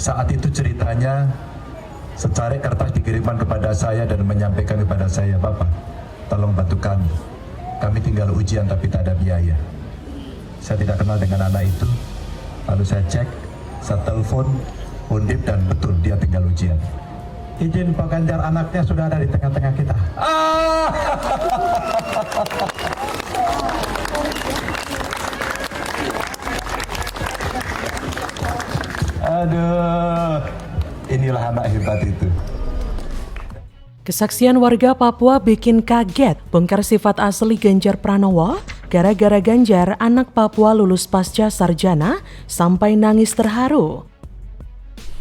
Saat itu ceritanya secari kertas dikirimkan kepada saya dan menyampaikan kepada saya, Bapak, tolong bantu kami. Kami tinggal ujian tapi tak ada biaya. Saya tidak kenal dengan anak itu. Lalu saya cek, saya telepon Undip dan betul dia tinggal ujian. Izin Pak Ganjar, anaknya sudah ada di tengah-tengah kita. Aduh, inilah anak hebat itu. Kesaksian warga Papua bikin kaget, bongkar sifat asli Ganjar Pranowo, gara-gara Ganjar anak Papua lulus pasca sarjana sampai nangis terharu.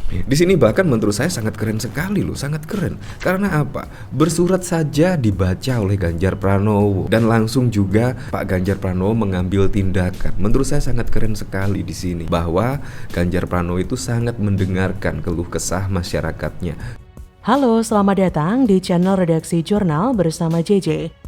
Di sini bahkan menurut saya sangat keren sekali loh, sangat keren. Karena apa? Bersurat saja dibaca oleh Ganjar Pranowo dan langsung juga Pak Ganjar Pranowo mengambil tindakan. Menurut saya sangat keren sekali di sini bahwa Ganjar Pranowo itu sangat mendengarkan keluh kesah masyarakatnya. Halo, selamat datang di channel Redaksi Jurnal bersama JJ.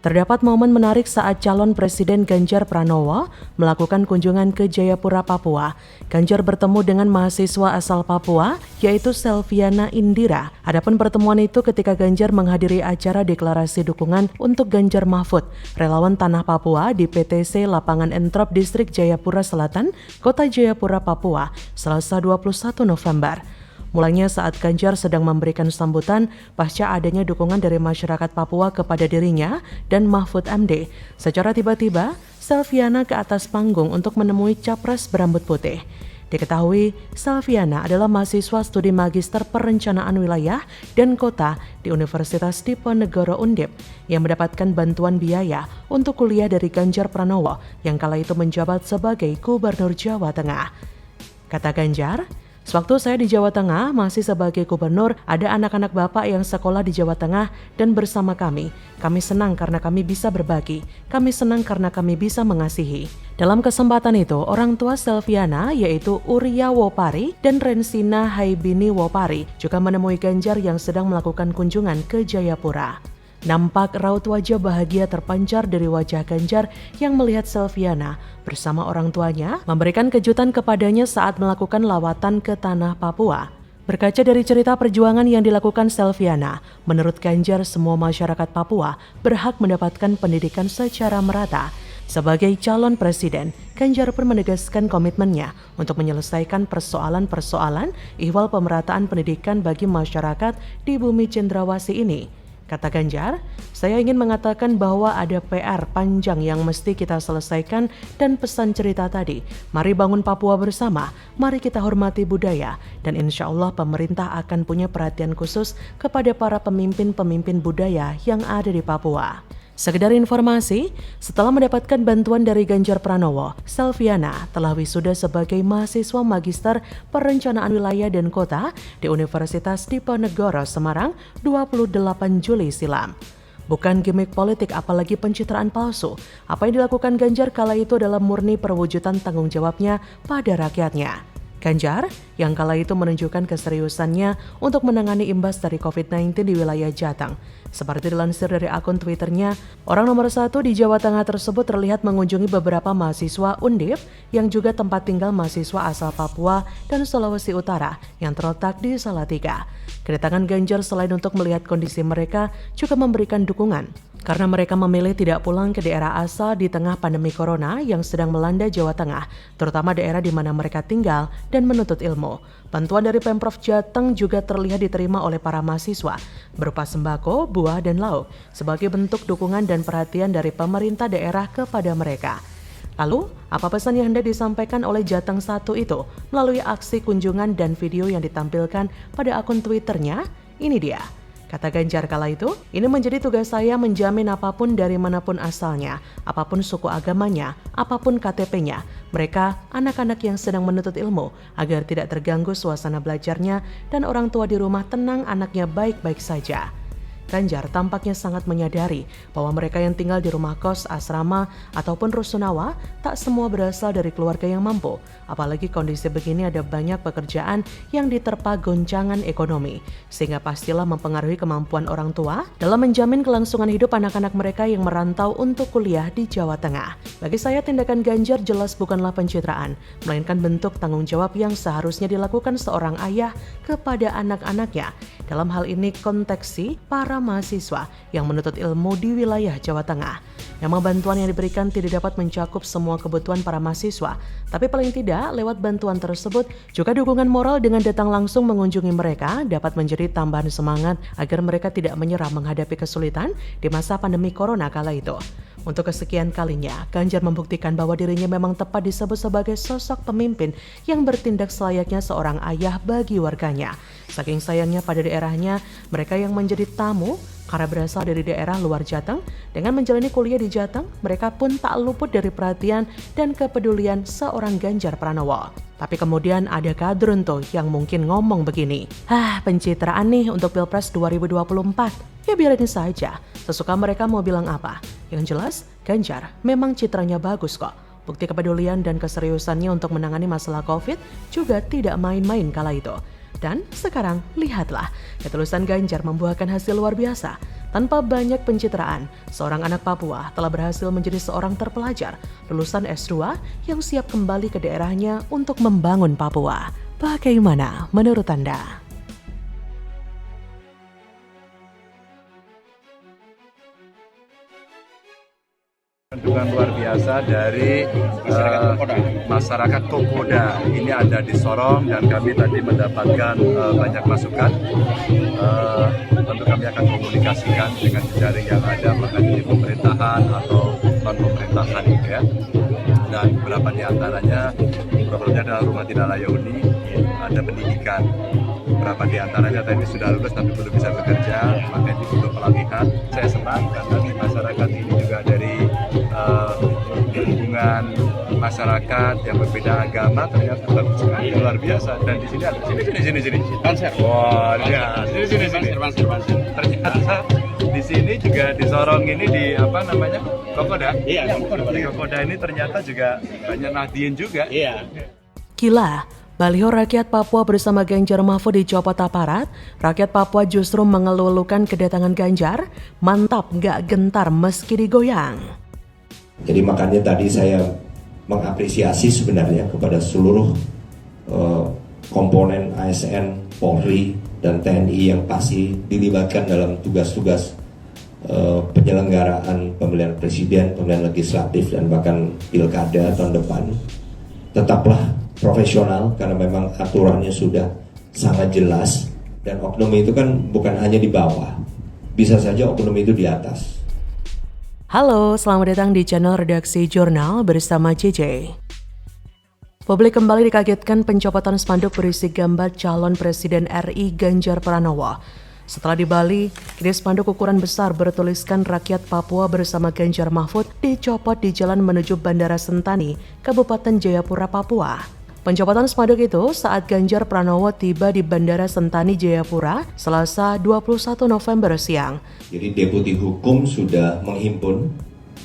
Terdapat momen menarik saat calon Presiden Ganjar Pranowo melakukan kunjungan ke Jayapura, Papua. Ganjar bertemu dengan mahasiswa asal Papua, yaitu Selviana Indira. Adapun pertemuan itu ketika Ganjar menghadiri acara deklarasi dukungan untuk Ganjar Mahfud, relawan Tanah Papua di PTC Lapangan Entrop Distrik Jayapura Selatan, Kota Jayapura, Papua, Selasa 21 November. Mulanya saat Ganjar sedang memberikan sambutan pasca adanya dukungan dari masyarakat Papua kepada dirinya dan Mahfud MD. Secara tiba-tiba, Selviana ke atas panggung untuk menemui capres berambut putih. Diketahui, Selviana adalah mahasiswa studi magister perencanaan wilayah dan kota di Universitas Diponegoro Undip yang mendapatkan bantuan biaya untuk kuliah dari Ganjar Pranowo yang kala itu menjabat sebagai Gubernur Jawa Tengah. Kata Ganjar, sewaktu saya di Jawa Tengah masih sebagai gubernur, ada anak-anak bapak yang sekolah di Jawa Tengah dan bersama kami. Kami senang karena kami bisa berbagi. Kami senang karena kami bisa mengasihi. Dalam kesempatan itu, orang tua Selviana yaitu Uria Wopari dan Rensina Haibini Wopari juga menemui Ganjar yang sedang melakukan kunjungan ke Jayapura. Nampak raut wajah bahagia terpancar dari wajah Ganjar yang melihat Selviana bersama orang tuanya memberikan kejutan kepadanya saat melakukan lawatan ke tanah Papua. Berkaca dari cerita perjuangan yang dilakukan Selviana, menurut Ganjar semua masyarakat Papua berhak mendapatkan pendidikan secara merata. Sebagai calon presiden, Ganjar pun menegaskan komitmennya untuk menyelesaikan persoalan-persoalan ihwal pemerataan pendidikan bagi masyarakat di bumi cendrawasih ini. Kata Ganjar, saya ingin mengatakan bahwa ada PR panjang yang mesti kita selesaikan dan pesan cerita tadi. Mari bangun Papua bersama, mari kita hormati budaya, dan insya Allah pemerintah akan punya perhatian khusus kepada para pemimpin-pemimpin budaya yang ada di Papua. Sekedar informasi, setelah mendapatkan bantuan dari Ganjar Pranowo, Selviana telah wisuda sebagai mahasiswa magister perencanaan wilayah dan kota di Universitas Diponegoro Semarang 28 Juli silam. Bukan gimmick politik apalagi pencitraan palsu, apa yang dilakukan Ganjar kala itu adalah murni perwujudan tanggung jawabnya pada rakyatnya. Ganjar yang kala itu menunjukkan keseriusannya untuk menangani imbas dari COVID-19 di wilayah Jateng. Seperti dilansir dari akun Twitternya, orang nomor 1 di Jawa Tengah tersebut terlihat mengunjungi beberapa mahasiswa Undip yang juga tempat tinggal mahasiswa asal Papua dan Sulawesi Utara yang terletak di Salatiga. Kedatangan Ganjar selain untuk melihat kondisi mereka juga memberikan dukungan karena mereka memilih tidak pulang ke daerah asal di tengah pandemi corona yang sedang melanda Jawa Tengah, terutama daerah di mana mereka tinggal dan menuntut ilmu. Bantuan dari Pemprov Jateng juga terlihat diterima oleh para mahasiswa, berupa sembako, buah, dan lauk, sebagai bentuk dukungan dan perhatian dari pemerintah daerah kepada mereka. Lalu, apa pesan yang hendak disampaikan oleh Jateng 1 itu melalui aksi kunjungan dan video yang ditampilkan pada akun Twitternya? Ini dia. Kata Ganjar kala itu, ini menjadi tugas saya menjamin apapun dari manapun asalnya, apapun suku agamanya, apapun KTP-nya. Mereka anak-anak yang sedang menuntut ilmu agar tidak terganggu suasana belajarnya dan orang tua di rumah tenang anaknya baik-baik saja. Ganjar tampaknya sangat menyadari bahwa mereka yang tinggal di rumah kos, asrama, ataupun rusunawa tak semua berasal dari keluarga yang mampu. Apalagi kondisi begini ada banyak pekerjaan yang diterpa goncangan ekonomi, sehingga pastilah mempengaruhi kemampuan orang tua dalam menjamin kelangsungan hidup anak-anak mereka yang merantau untuk kuliah di Jawa Tengah. Bagi saya, tindakan Ganjar jelas bukanlah pencitraan, melainkan bentuk tanggung jawab yang seharusnya dilakukan seorang ayah kepada anak-anaknya. Dalam hal ini konteksi para mahasiswa yang menuntut ilmu di wilayah Jawa Tengah. Memang bantuan yang diberikan tidak dapat mencakup semua kebutuhan para mahasiswa, tapi paling tidak lewat bantuan tersebut juga dukungan moral dengan datang langsung mengunjungi mereka dapat menjadi tambahan semangat agar mereka tidak menyerah menghadapi kesulitan di masa pandemi corona kala itu. Untuk kesekian kalinya, Ganjar membuktikan bahwa dirinya memang tepat disebut sebagai sosok pemimpin yang bertindak selayaknya seorang ayah bagi warganya. Saking sayangnya pada daerahnya, mereka yang menjadi tamu karena berasal dari daerah luar Jateng, dengan menjalani kuliah di Jateng, mereka pun tak luput dari perhatian dan kepedulian seorang Ganjar Pranowo. Tapi kemudian ada kadrun tuh yang mungkin ngomong begini, pencitraan nih untuk Pilpres 2024. Ya biarin saja, sesuka mereka mau bilang apa. Yang jelas, Ganjar memang citranya bagus kok. Bukti kepedulian dan keseriusannya untuk menangani masalah COVID juga tidak main-main kala itu. Dan sekarang lihatlah, ketulusan Ganjar membuahkan hasil luar biasa. Tanpa banyak pencitraan, seorang anak Papua telah berhasil menjadi seorang terpelajar, lulusan S2 yang siap kembali ke daerahnya untuk membangun Papua. Bagaimana menurut Anda? Dukungan luar biasa dari masyarakat Kokoda. Ini ada di Sorong dan kami tadi mendapatkan banyak masukan. Tentu kami akan komunikasikan dengan jejaring yang ada, mengenai pemerintahan atau non pemerintahan gitu ya. Dan beberapa di antaranya programnya adalah rumah tidak layak huni, ada pendidikan. Beberapa di antaranya tadi sudah lulus tapi belum bisa bekerja, maka ini butuh pelatihan. Saya senang karena di masyarakat ini juga dari hubungan masyarakat yang berbeda agama ternyata bagus sekali, luar biasa. Dan di sini ada sini konser. Wah, ya, sini. Ternyata di sini juga di Sorong ini di apa namanya? Kokoda. Iya, di Kokoda ini ternyata juga banyak Nahdien juga. Iya. Gila, baliho rakyat Papua bersama Ganjar Mahfud dicopot aparat, rakyat Papua justru mengeluh-elukan kedatangan Ganjar, mantap gak gentar meski digoyang. Jadi makanya tadi saya mengapresiasi sebenarnya kepada seluruh komponen ASN, Polri, dan TNI yang pasti dilibatkan dalam tugas-tugas penyelenggaraan pemilihan presiden, pemilihan legislatif, dan bahkan pilkada tahun depan. Tetaplah profesional karena memang aturannya sudah sangat jelas, dan oknum itu kan bukan hanya di bawah, bisa saja oknum itu di atas. Halo, selamat datang di channel Redaksi Jurnal bersama JJ. Publik kembali dikagetkan pencopotan spanduk berisi gambar calon Presiden RI Ganjar Pranowo. Setelah di Bali, kini spanduk ukuran besar bertuliskan rakyat Papua bersama Ganjar Mahfud dicopot di jalan menuju Bandara Sentani, Kabupaten Jayapura, Papua. Pencopotan spanduk itu saat Ganjar Pranowo tiba di Bandara Sentani, Jayapura, Selasa 21 November siang. Jadi Deputi Hukum sudah menghimpun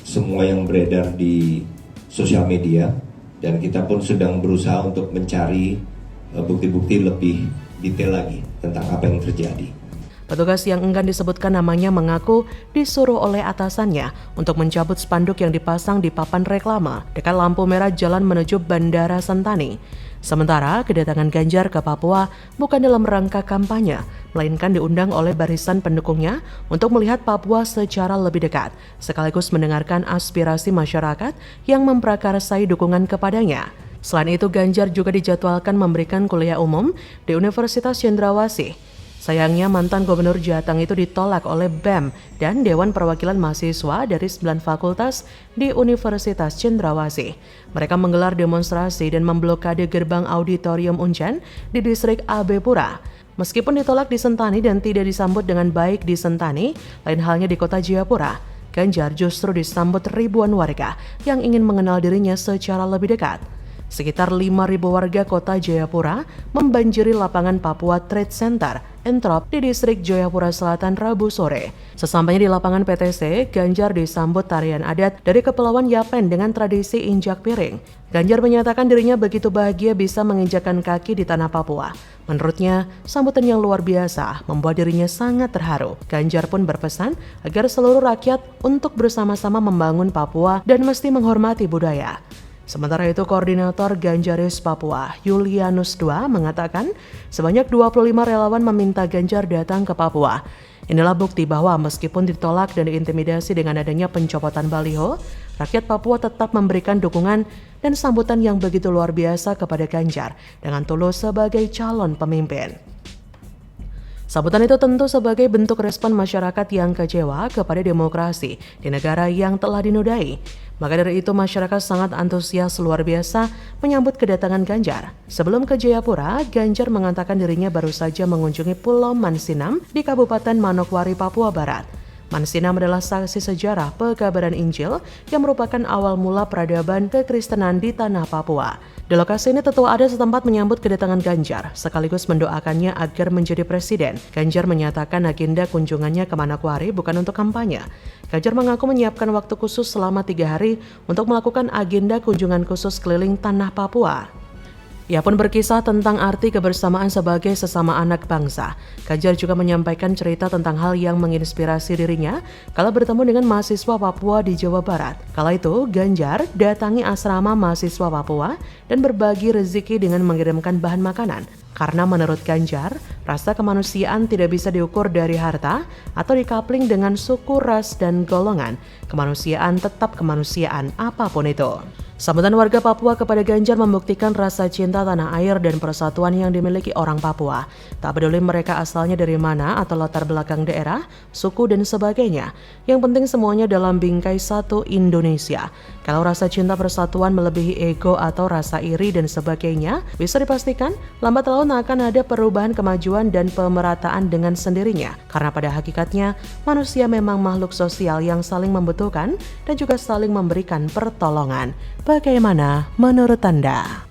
semua yang beredar di sosial media, dan kita pun sedang berusaha untuk mencari bukti-bukti lebih detail lagi tentang apa yang terjadi. Petugas yang enggan disebutkan namanya mengaku disuruh oleh atasannya untuk mencabut spanduk yang dipasang di papan reklame dekat lampu merah jalan menuju Bandara Sentani. Sementara kedatangan Ganjar ke Papua bukan dalam rangka kampanye, melainkan diundang oleh barisan pendukungnya untuk melihat Papua secara lebih dekat, sekaligus mendengarkan aspirasi masyarakat yang memprakarsai dukungan kepadanya. Selain itu, Ganjar juga dijadwalkan memberikan kuliah umum di Universitas Cendrawasih. Sayangnya mantan gubernur Jateng itu ditolak oleh BEM dan Dewan Perwakilan Mahasiswa dari 9 fakultas di Universitas Cendrawasih. Mereka menggelar demonstrasi dan memblokade gerbang auditorium Uncen di distrik AB Pura. Meskipun ditolak di Sentani dan tidak disambut dengan baik di Sentani, lain halnya di kota Jayapura, Ganjar justru disambut ribuan warga yang ingin mengenal dirinya secara lebih dekat. Sekitar 5.000 warga kota Jayapura membanjiri lapangan Papua Trade Center, Entrop, di distrik Jayapura Selatan Rabu sore. Sesampainya di lapangan PTC, Ganjar disambut tarian adat dari Kepulauan Yapen dengan tradisi injak piring. Ganjar menyatakan dirinya begitu bahagia bisa menginjakkan kaki di tanah Papua. Menurutnya, sambutan yang luar biasa membuat dirinya sangat terharu. Ganjar pun berpesan agar seluruh rakyat untuk bersama-sama membangun Papua dan mesti menghormati budaya. Sementara itu, Koordinator Ganjaris Papua, Julianus II, mengatakan sebanyak 25 relawan meminta Ganjar datang ke Papua. Inilah bukti bahwa meskipun ditolak dan diintimidasi dengan adanya pencopotan baliho, rakyat Papua tetap memberikan dukungan dan sambutan yang begitu luar biasa kepada Ganjar dengan tulus sebagai calon pemimpin. Sambutan itu tentu sebagai bentuk respon masyarakat yang kecewa kepada demokrasi di negara yang telah dinodai. Maka dari itu masyarakat sangat antusias luar biasa menyambut kedatangan Ganjar. Sebelum ke Jayapura, Ganjar mengatakan dirinya baru saja mengunjungi Pulau Mansinam di Kabupaten Manokwari, Papua Barat. Mansinam adalah saksi sejarah pekabaran Injil yang merupakan awal mula peradaban kekristenan di tanah Papua. Di lokasi ini tetua adat setempat menyambut kedatangan Ganjar, sekaligus mendoakannya agar menjadi presiden. Ganjar menyatakan agenda kunjungannya ke Manokwari bukan untuk kampanye. Ganjar mengaku menyiapkan waktu khusus selama 3 hari untuk melakukan agenda kunjungan khusus keliling tanah Papua. Ia pun berkisah tentang arti kebersamaan sebagai sesama anak bangsa. Ganjar juga menyampaikan cerita tentang hal yang menginspirasi dirinya kala bertemu dengan mahasiswa Papua di Jawa Barat. Kala itu, Ganjar datangi asrama mahasiswa Papua dan berbagi rezeki dengan mengirimkan bahan makanan. Karena menurut Ganjar, rasa kemanusiaan tidak bisa diukur dari harta atau dikapling dengan suku, ras, dan golongan. Kemanusiaan tetap kemanusiaan apapun itu. Sambutan warga Papua kepada Ganjar membuktikan rasa cinta tanah air dan persatuan yang dimiliki orang Papua. Tak peduli mereka asalnya dari mana atau latar belakang daerah, suku, dan sebagainya. Yang penting semuanya dalam bingkai satu Indonesia. Kalau rasa cinta persatuan melebihi ego atau rasa iri dan sebagainya, bisa dipastikan lambat laun akan ada perubahan kemajuan dan pemerataan dengan sendirinya. Karena pada hakikatnya, manusia memang makhluk sosial yang saling membutuhkan dan juga saling memberikan pertolongan. Bagaimana menurut Anda?